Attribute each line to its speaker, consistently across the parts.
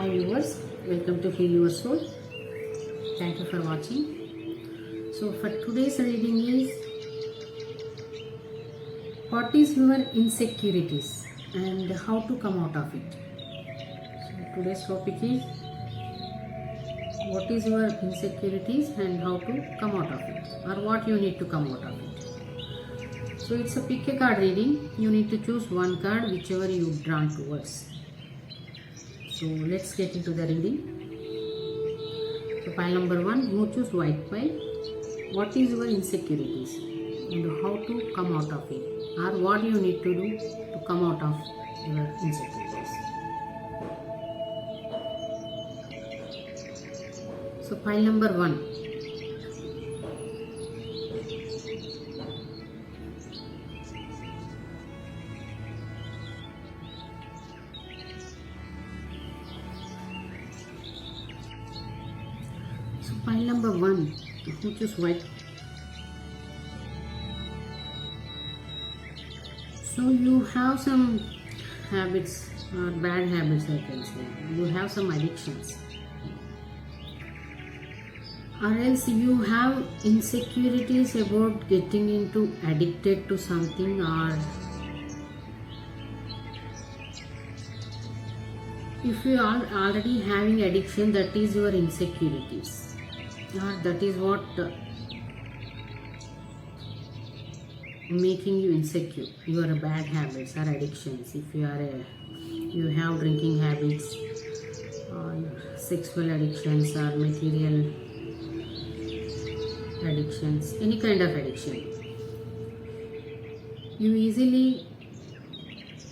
Speaker 1: Hi viewers, welcome to Heal Your Soul. Thank you for watching. So for today's reading is what is your insecurities and how to come out of it. So today's topic is what is your insecurities and how to come out of it, or what you need to come out of it. So it's a pick a card reading. You need to choose one card whichever you've drawn towards. So let's get into the reading. So pile number 1, you choose white pile. What is your insecurities and how to come out of it, or what you need to do to come out of your insecurities. So pile number 1. So pile number 1, you choose white. So you have some habits or bad habits, I can say. You have some addictions. Or else you have insecurities about getting into addicted to something, or if you are already having addiction, that is your insecurities, or that is what making you insecure. Your bad habits or addictions. If you are you have drinking habits or sexual addictions or material addictions, any kind of addiction, you easily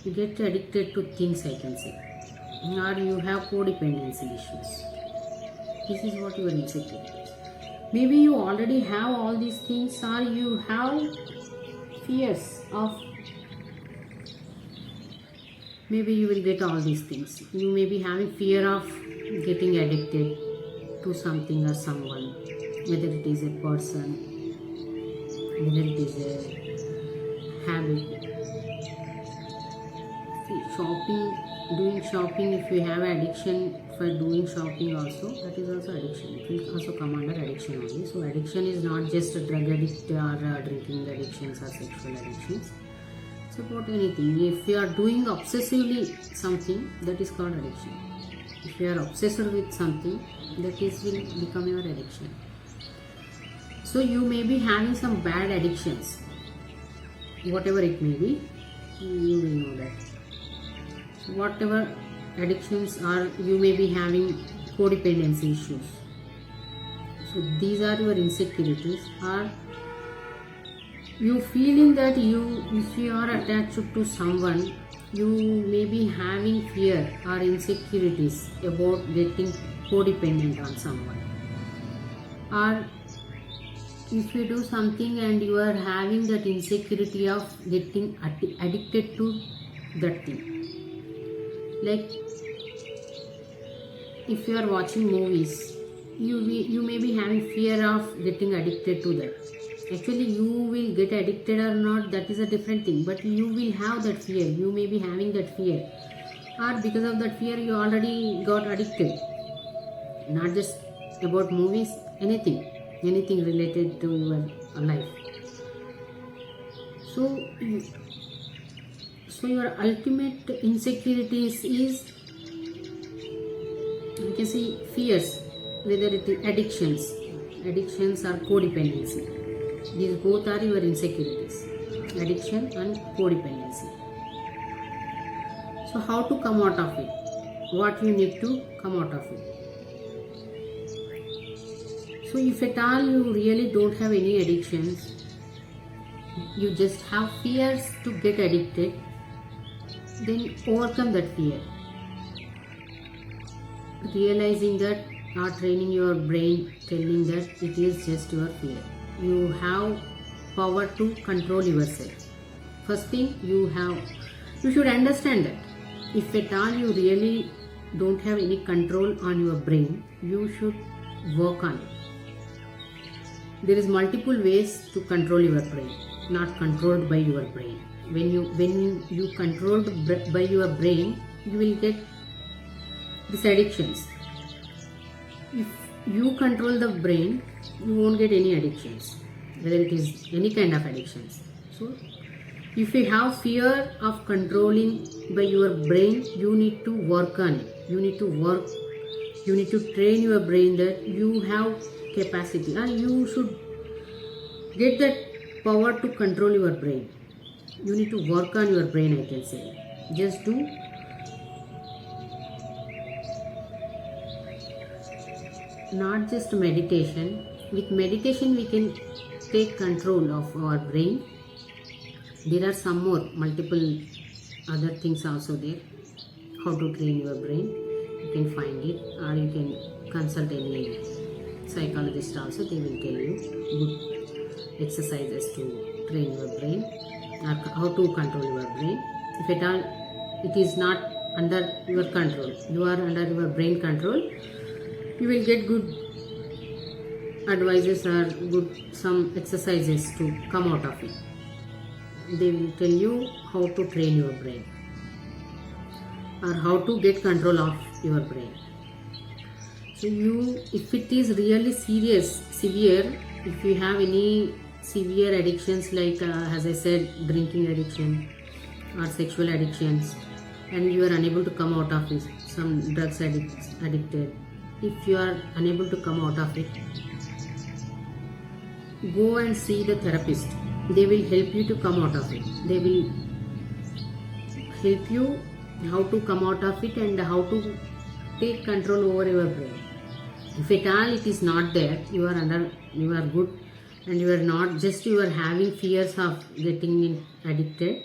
Speaker 1: get addicted to things, I can say, or you have codependency issues. This is what your insecurity is. Maybe you already have all these things, or you have fears of, maybe you will get all these things. You may be having fear of getting addicted to something or someone, whether it is a person, whether it is a habit. See, doing shopping, if you have addiction for doing shopping also, that is also addiction. It will also come under addiction only. So addiction is not just a drug addict or drinking addictions or sexual addictions. It's about anything. If you are doing obsessively something, that is called addiction. If you are obsessed with something, that is will become your addiction. So you may be having some bad addictions, whatever it may be, you will know that. So whatever addictions are, you may be having codependency issues. So these are your insecurities, or you feeling that if you are attached to someone, you may be having fear or insecurities about getting codependent on someone. Or if you do something and you are having that insecurity of getting addicted to that thing. Like if you are watching movies, you may be having fear of getting addicted to that. Actually, you will get addicted or not, that is a different thing, but you will have that fear. You may be having that fear, or because of that fear you already got addicted. Not just about movies, anything related to your life. So your ultimate insecurities is, you can say, fears, whether it is addictions or codependency. These both are your insecurities, addiction and codependency. So how to come out of it? What you need to come out of it? So if at all you really don't have any addictions, you just have fears to get addicted, then overcome that fear. Realizing that, or training your brain, telling that it is just your fear. You have power to control yourself. First thing, you should understand that if at all you really don't have any control on your brain, you should work on it. There is multiple ways to control your brain, not controlled by your brain. When you controlled by your brain, you will get These addictions, if you control the brain, you won't get any addictions, whether it is any kind of addictions. So if you have fear of controlling by your brain, you need to work on it. You need to train your brain that you have capacity, and you should get that power to control your brain. You need to work on your brain, I can say. Just do not just meditation. With meditation we can take control of our brain. There are some more multiple other things also there. How to train your brain, you can find it, or you can consult any psychologist also. They will tell you good exercises to train your brain, or how to control your brain. If at all it is not under your control, you are under your brain control, you will get good advices or good some exercises to come out of it. They will tell you how to train your brain or how to get control of your brain. So if it is really severe, if you have any severe addictions like as I said, drinking addiction or sexual addictions, and you are unable to come out of it, some drugs addicted, if you are unable to come out of it, go and see the therapist. They will help you to come out of it. They will help you how to come out of it and how to take control over your brain. If at all it is not there, you are good, and you are not just you are having fears of getting addicted,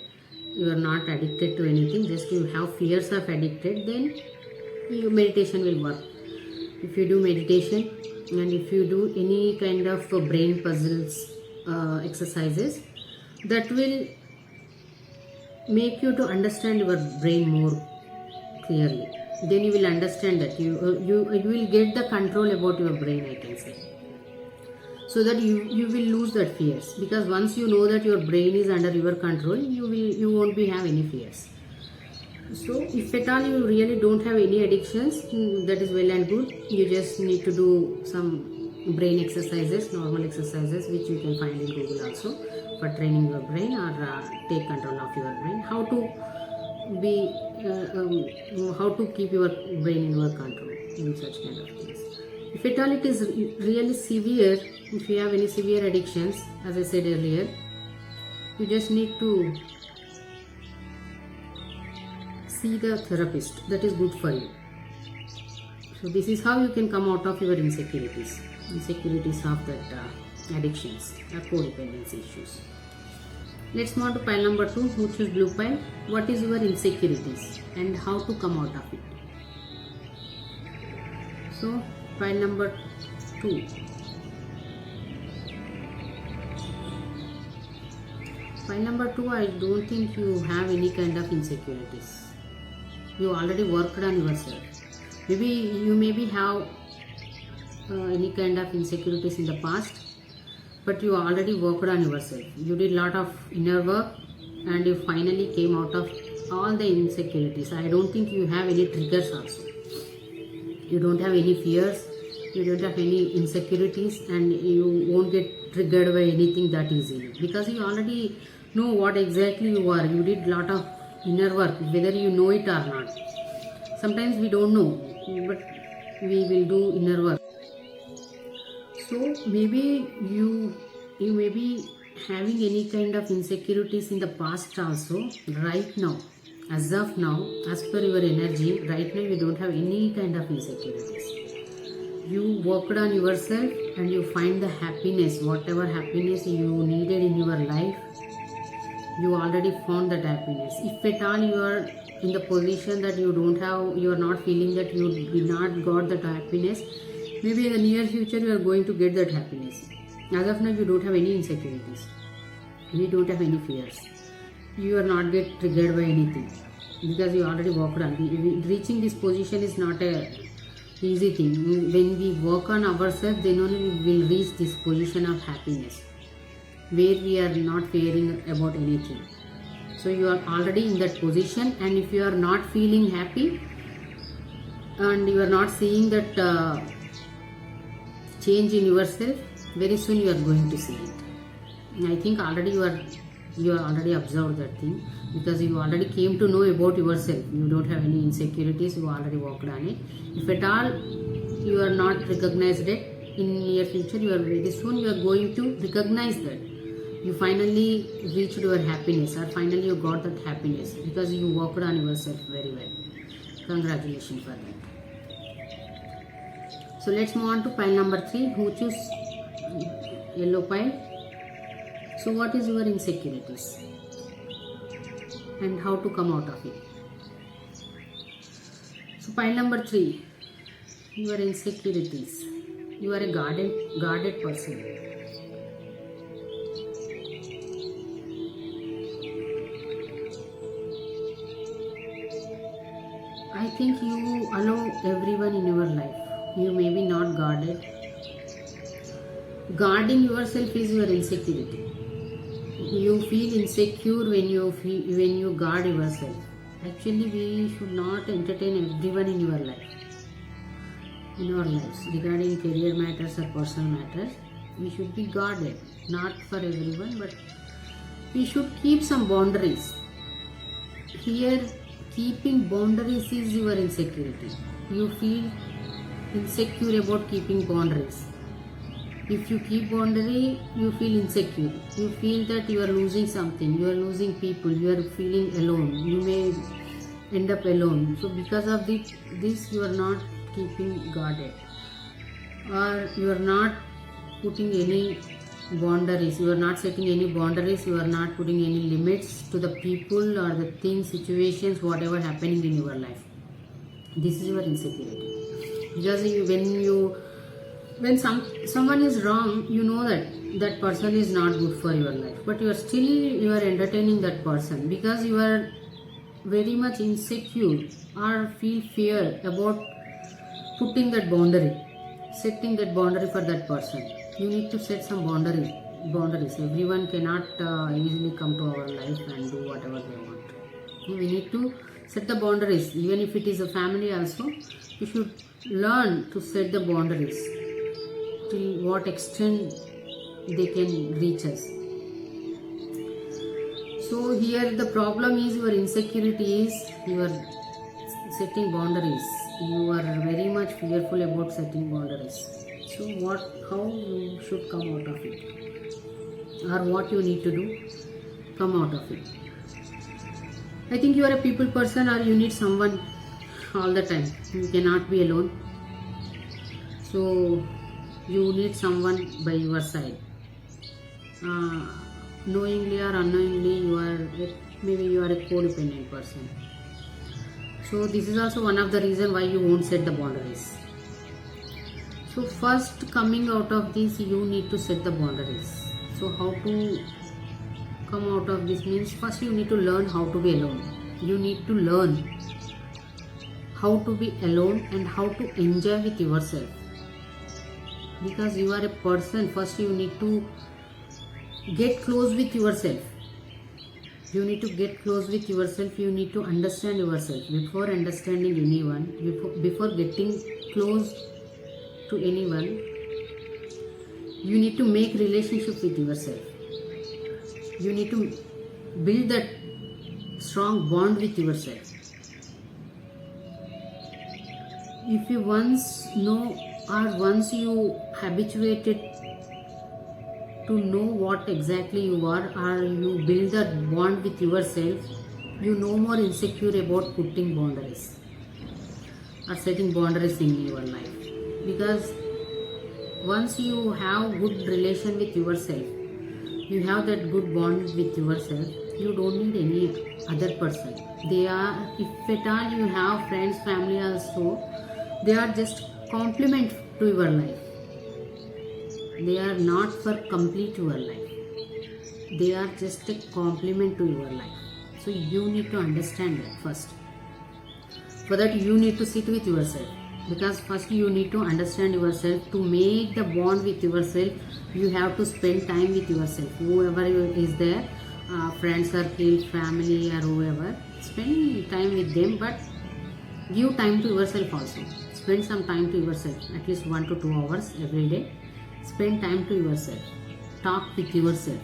Speaker 1: you are not addicted to anything, just you have fears of addicted, then your meditation will work. If you do meditation and if you do any kind of brain puzzles exercises, that will make you to understand your brain more clearly. Then you will understand that you will get the control about your brain, I can say, so that you will lose that fears, because once you know that your brain is under your control, you won't be have any fears. So if at all you really don't have any addictions, that is well and good. You just need to do some brain exercises, normal exercises, which you can find in Google also, for training your brain or take control of your brain. How to keep your brain in your control in such kind of things. If at all it is really severe, if you have any severe addictions, as I said earlier, you just need to see the therapist. That is good for you. So this is how you can come out of your insecurities of that addictions or codependency issues. Let's move on to pile number 2, which is blue pile. What is your insecurities and how to come out of it? So pile number 2. Pile number 2, I don't think you have any kind of insecurities. You already worked on yourself. Maybe you have any kind of insecurities in the past, but you already worked on yourself. You did a lot of inner work and you finally came out of all the insecurities. I don't think you have any triggers also. You don't have any fears, you don't have any insecurities, and you won't get triggered by anything that easily, because you already know what exactly you are. You did a lot of inner work, whether you know it or not. Sometimes we don't know, but we will do inner work. So maybe you may be having any kind of insecurities in the past also. Right now, as of now, as per your energy, right now you don't have any kind of insecurities. You worked on yourself and you find the happiness, whatever happiness you needed in your life, you already found that happiness. If at all you are in the position that you are not feeling that you did not got that happiness, maybe in the near future you are going to get that happiness. As of now, you don't have any insecurities, you don't have any fears, you are not get triggered by anything, because you already worked on. Reaching this position is not a easy thing. When we work on ourselves, then only we will reach this position of happiness, where we are not fearing about anything. So you are already in that position, and if you are not feeling happy, and you are not seeing that change in yourself, very soon you are going to see it. I think already you are already observed that thing, because you already came to know about yourself. You don't have any insecurities, you already worked on it. If at all you are not recognized it, in near future you are very soon you are going to recognize that you finally reached your happiness, or finally you got that happiness because you worked on yourself very well. Congratulations for that. So let's move on to pile number 3. Who choose yellow pile? So what is your insecurities and how to come out of it? So pile number 3, your insecurities. You are a guarded person. I think you allow everyone in your life. You may be not guarded. Guarding yourself is your insecurity. You feel insecure when you guard yourself. Actually, we should not entertain everyone in your life. In our lives, regarding career matters or personal matters, we should be guarded. Not for everyone, but we should keep some boundaries. Here, keeping boundaries is your insecurity. You feel insecure about keeping boundaries. If you keep boundary, you feel insecure. You feel that you are losing something, you are losing people, you are feeling alone. You may end up alone. So because of this you are not keeping guarded, or you are not putting any boundaries, you are not setting any boundaries, you are not putting any limits to the people or the things, situations, whatever happening in your life. This is your insecurity. Because when someone is wrong, you know that person is not good for your life, but you are entertaining that person because you are very much insecure or feel fear about putting that boundary, setting that boundary for that person. You need to set some boundaries. Everyone cannot easily come to our life and do whatever they want. We need to set the boundaries. Even if it is a family also, you should learn to set the boundaries till what extent they can reach us. So here the problem is your insecurity is you are setting boundaries. You are very much fearful about setting boundaries. So how you should come out of it, or what you need to do, come out of it. I think you are a people person, or you need someone all the time. You cannot be alone. So you need someone by your side. Knowingly or unknowingly, maybe you are a codependent person. So this is also one of the reasons why you won't set the boundaries. So first, coming out of this, you need to set the boundaries. So how to come out of this means, first you need to learn how to be alone. You need to learn how to be alone and how to enjoy with yourself. Because you are a person, first you need to get close with yourself. You need to get close with yourself. You need to understand yourself. Before understanding anyone, before getting close to anyone, you need to make relationship with yourself. You need to build that strong bond with yourself. If you once know, or once you habituated to know what exactly you are, or you build that bond with yourself, you no more insecure about putting boundaries or setting boundaries in your life. Because once you have good relation with yourself, you have that good bond with yourself, you don't need any other person. If at all you have friends, family also, they are just complement to your life. They are not for complete your life. They are just a complement to your life. So you need to understand that first. For that you need to sit with yourself. Because first you need to understand yourself. To make the bond with yourself, you have to spend time with yourself. Whoever is there, friend circle, family or whoever, spend time with them, but Give time to yourself also. Spend some time to yourself, at least 1 to 2 hours every day. Spend time to yourself. Talk with yourself.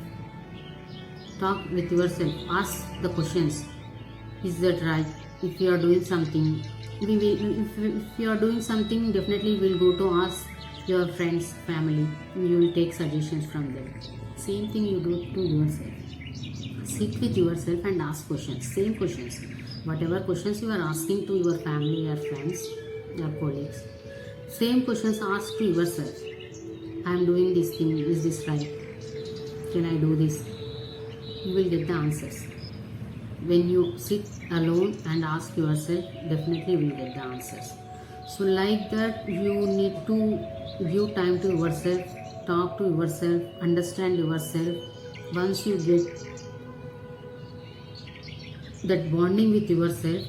Speaker 1: Talk with yourself. Ask the questions. Is that right? If you are doing something, if you are doing something, definitely will go to ask your friends, family. You will take suggestions from them. Same thing you do to yourself. Sit with yourself and ask questions. Same questions. Whatever questions you are asking to your family, your friends, your colleagues. Same questions ask to yourself. I am doing this thing. Is this right? Can I do this? You will get the answers. When you sit alone and ask yourself, definitely you will get the answers. So like that, you need to give time to yourself, talk to yourself, understand yourself. Once you get that bonding with yourself,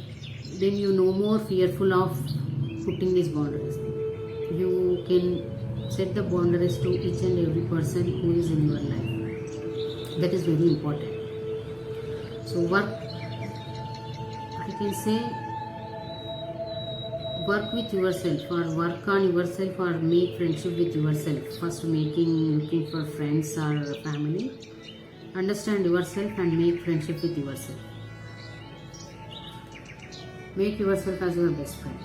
Speaker 1: then you no more fearful of putting these boundaries. You can set the boundaries to each and every person who is in your life. That is very important. So work, I can say, work with yourself or work on yourself or make friendship with yourself. First looking for friends or family. Understand yourself and make friendship with yourself. Make yourself as your best friend.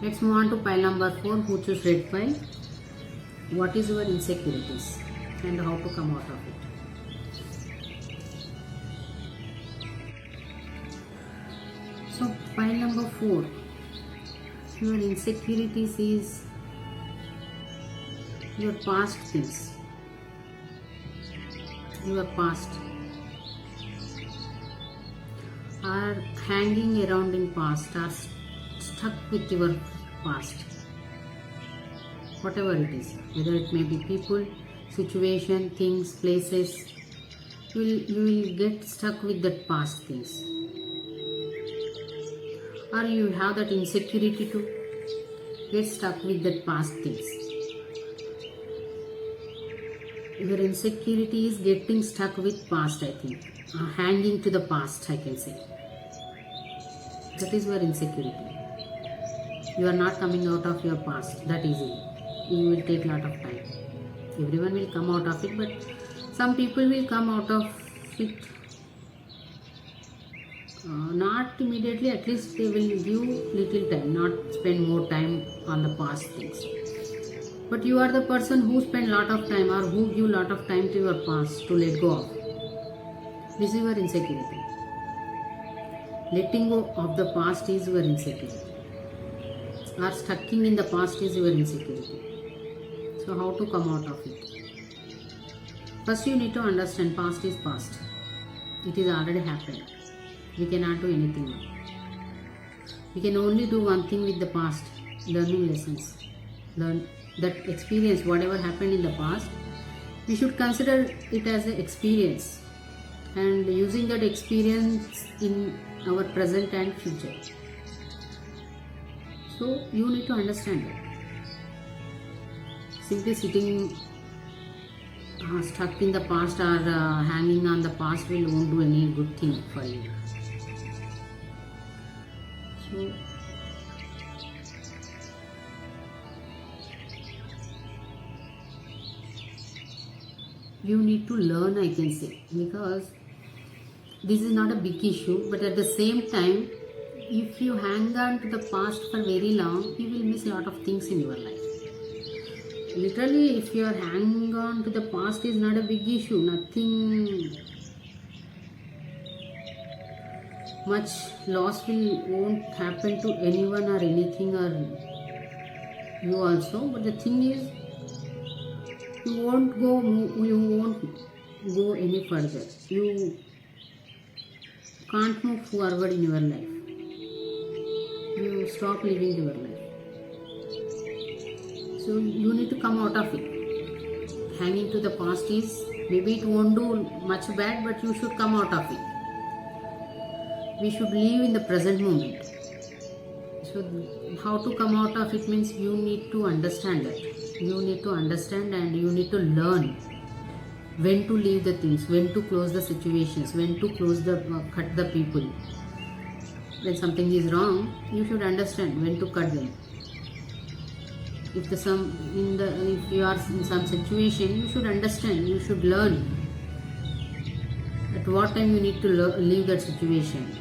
Speaker 1: Let's move on to pile number 4. Who choose red pile? What is your insecurities and how to come out of it? So pile number 4. Your insecurities is your past things. Your past are hanging around in past, are stuck with your past, whatever it is, whether it may be people, situation, things, places, you will get stuck with that past things, or you have that insecurity to get stuck with that past things. Your insecurity is getting stuck with past, I think, hanging to the past, I can say. That is your insecurity. You are not coming out of your past that easily. You will take a lot of time. Everyone will come out of it, but some people will come out of it not immediately. At least they will give little time, not spend more time on the past things. But you are the person who spend lot of time or who give lot of time to your past to let go of. This is your insecurity. Letting go of the past is your insecurity. Or stucking in the past is your insecurity. So how to come out of it? First you need to understand past is past. It is already happened. We cannot do anything now. We can only do one thing with the past. Learning lessons. Learn that experience, whatever happened in the past, we should consider it as an experience and using that experience in our present and future. So you need to understand that. Simply sitting stuck in the past or hanging on the past won't do any good thing for you. So you need to learn, I can say, because this is not a big issue, but at the same time, if you hang on to the past for very long, you will miss a lot of things in your life. Literally, if you are hanging on to the past is not a big issue, nothing much loss won't happen to anyone or anything or you also, but the thing is, you won't go any further. You can't move forward in your life. You stop living your life. So you need to come out of it. Hanging to the past is, maybe it won't do much bad, but you should come out of it. We should live in the present moment. So how to come out of it means you need to understand that. You need to understand and you need to learn when to leave the things, when to close the situations, when to cut the people. when something is wrong, you should understand when to cut them. If you are in some situation, you should understand, you should learn at what time you need to leave that situation.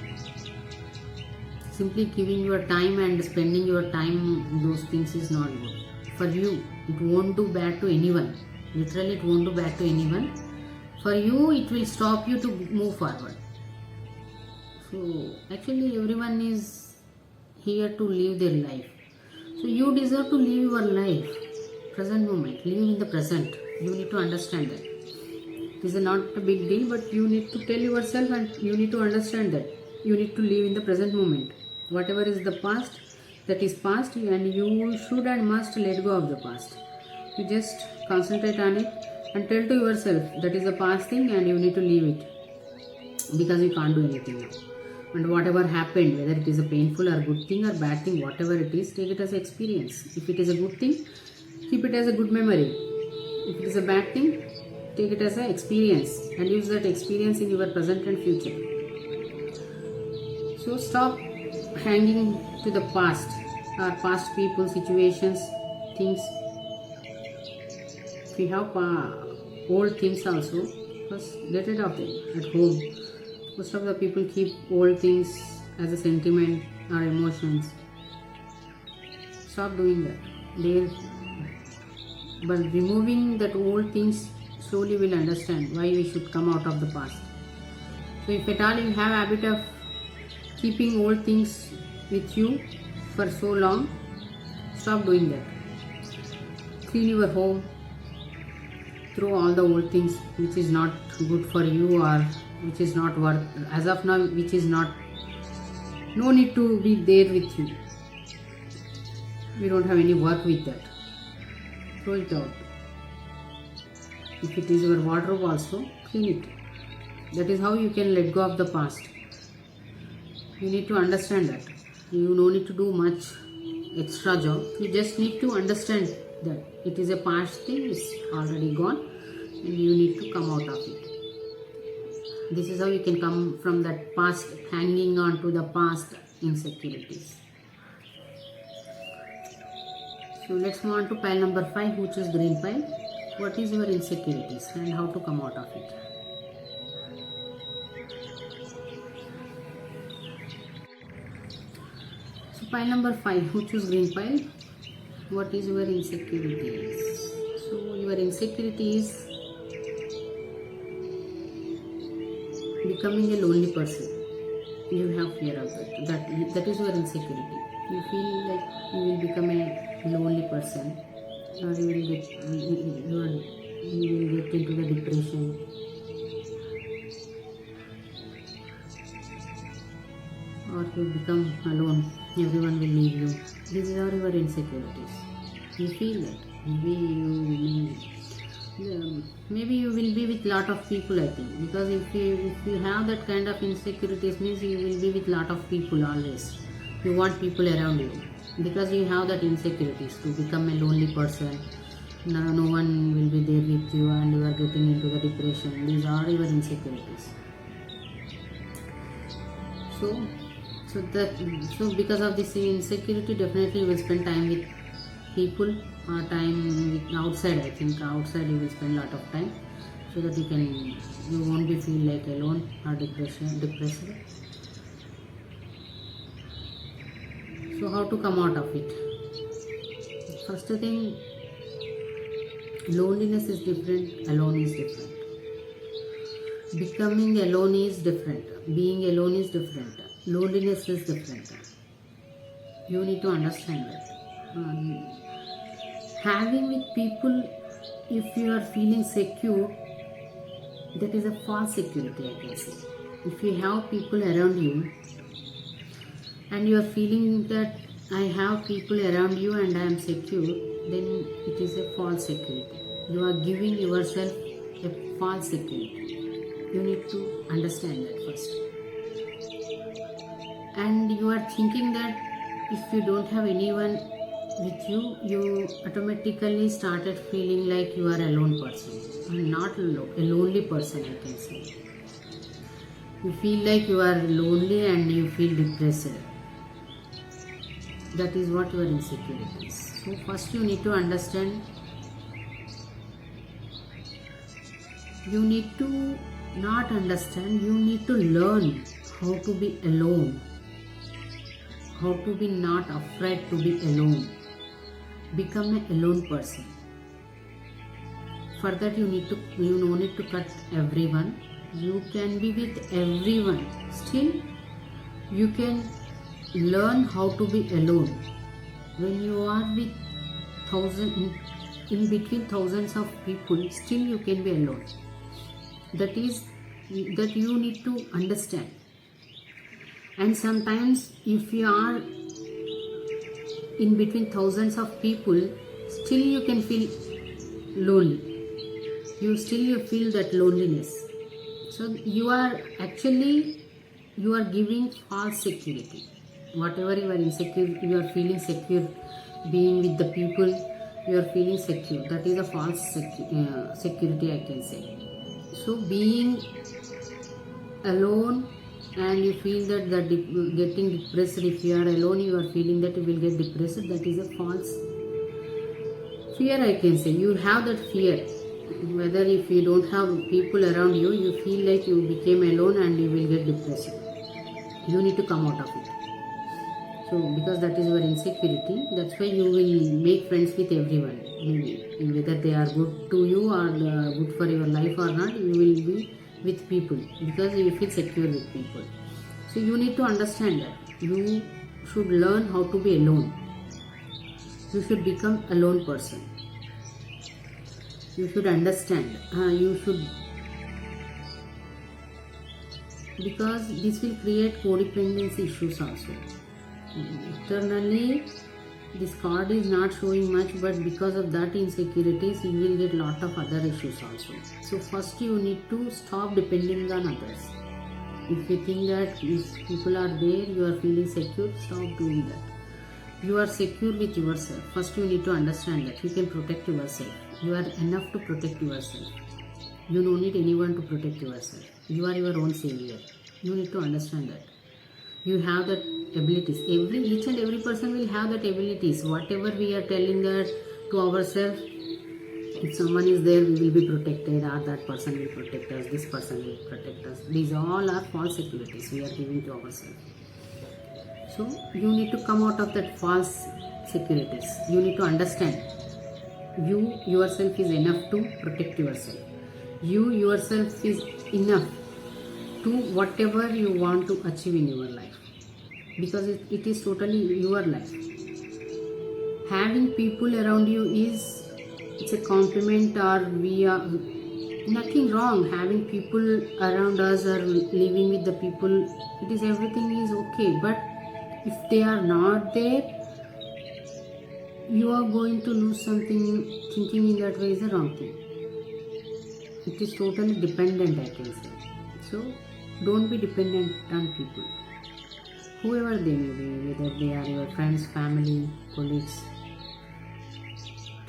Speaker 1: Simply giving your time and spending your time, those things is not good for you. It won't do bad to anyone. Literally, it won't do bad to anyone. For you, it will stop you to move forward. So actually, everyone is here to live their life. So you deserve to live your life, present moment. Live in the present. You need to understand that. It is not a big deal, but you need to tell yourself and you need to understand that. You need to live in the present moment. Whatever is the past, that is past, and you should and must let go of the past. You just concentrate on it and tell to yourself that is the past thing and you need to leave it, because you can't do anything now. And whatever happened, whether it is a painful or good thing or bad thing, whatever it is, take it as an experience. If it is a good thing, keep it as a good memory. If it is a bad thing, take it as an experience and use that experience in your present and future. So stop hanging to the past or past people, situations, things. If you have old things also, first get rid of them at home. Most of the people keep old things as a sentiment or emotions. Stop doing that. But removing that old things, slowly will understand why we should come out of the past. So if at all you have a habit of keeping old things with you for so long, stop doing that. Clean your home, throw all the old things which is not good for you or which is not worth, as of now, which is not, no need to be there with you. We don't have any work with that. Throw it out. If it is your wardrobe also, clean it. That is how you can let go of the past. You need to understand that. You no need to do much extra job. You just need to understand that it is a past thing, it's already gone, and you need to come out of it. This is how you can come from that past, hanging on to the past insecurities. So let's move on to pile number 5, which is green pile. What is your insecurities and how to come out of it? So pile number 5, which is green pile. What is your insecurities? So your insecurity is becoming a lonely person. You have fear of that. That is your insecurity. You feel like you will become a lonely person, or you will get into the depression. Or you become alone. Everyone will leave you. These are your insecurities. You feel that. Maybe you will be with lot of people, I think, because if you have that kind of insecurities, means you will be with lot of people always. You want people around you because you have that insecurities to become a lonely person. No one will be there with you and you are getting into the depression. These are your insecurities. So because of this insecurity, definitely you will spend time with people or time with outside. I think outside you will spend a lot of time, so that you won't be feel like alone or depressed. So how to come out of it? First thing, loneliness is different, alone is different. Becoming alone is different. Being alone is different. Loneliness is different. You need to understand that. Having with people, if you are feeling secure, that is a false security, I can say. If you have people around you and you are feeling that I have people around you and I am secure, then it is a false security. You are giving yourself a false security. You need to understand that first. And you are thinking that if you don't have anyone with you, you automatically started feeling like you are a lone person. And not a lonely person, I can say. You feel like you are lonely and you feel depressed. That is what your insecurity is. So first you need to understand, you need to not understand, you need to learn how to be alone, how to be not afraid to be alone. Become an alone person. For that you no need to cut everyone. You can be with everyone. Still you can learn how to be alone. When you are with in between thousands of people, still you can be alone. That you need to understand. And sometimes if you are in between thousands of people, still you can feel lonely. You feel that loneliness. So you are giving false security. Whatever you are insecure, you are feeling secure being with the people, you are feeling secure. That is a false security, I can say. So being alone and you feel that getting depressed, if you are alone you are feeling that you will get depressed, that is a false fear, I can say. You have that fear. Whether if you don't have people around you, you feel like you became alone and you will get depressed. You need to come out of it. So because that is your insecurity, that's why you will make friends with everyone. Maybe whether they are good to you or good for your life or not, you will be with people because you feel secure with people. So you need to understand that you should learn how to be alone. You should become a lone person. You should understand. Because this will create codependency issues also. Internally, this card is not showing much, but because of that insecurities, you will get lot of other issues also. So first you need to stop depending on others. If you think that if people are there, you are feeling secure, stop doing that. You are secure with yourself. First you need to understand that you can protect yourself. You are enough to protect yourself. You don't need anyone to protect yourself. You are your own savior. You need to understand that. You have that abilities. Each and every person will have that abilities. Whatever we are telling that to ourselves, if someone is there, we will be protected, or that person will protect us, this person will protect us. These all are false securities we are giving to ourselves. So you need to come out of that false securities. You need to understand you yourself is enough to protect yourself. You yourself is enough to whatever you want to achieve in your life, because it is totally your life. Having people around you it's a compliment, or we are nothing wrong. Having people around us or living with the people, it is everything is okay. But if they are not there, you are going to lose something. Thinking in that way is the wrong thing. It is totally dependent, I can say. So don't be dependent on people, whoever they may be, whether they are your friends, family, colleagues.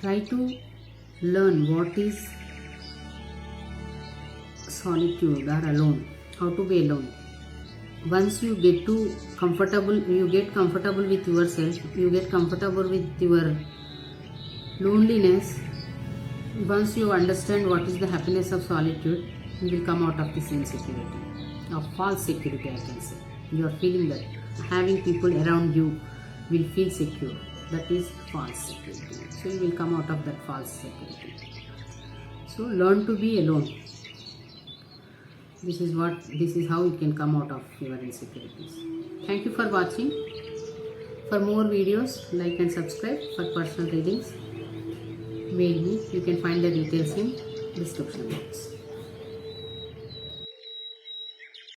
Speaker 1: Try to learn what is solitude or alone, how to be alone. Once you get comfortable with yourself, you get comfortable with your loneliness. Once you understand what is the happiness of solitude, you will come out of this insecurity, of false security, I can say. You are feeling that having people around you will feel secure. That is false security. So you will come out of that false security. So learn to be alone. This is how you can come out of your insecurities. Thank you for watching. For more videos, like and subscribe. For personal readings, mail me. You can find the details in description box.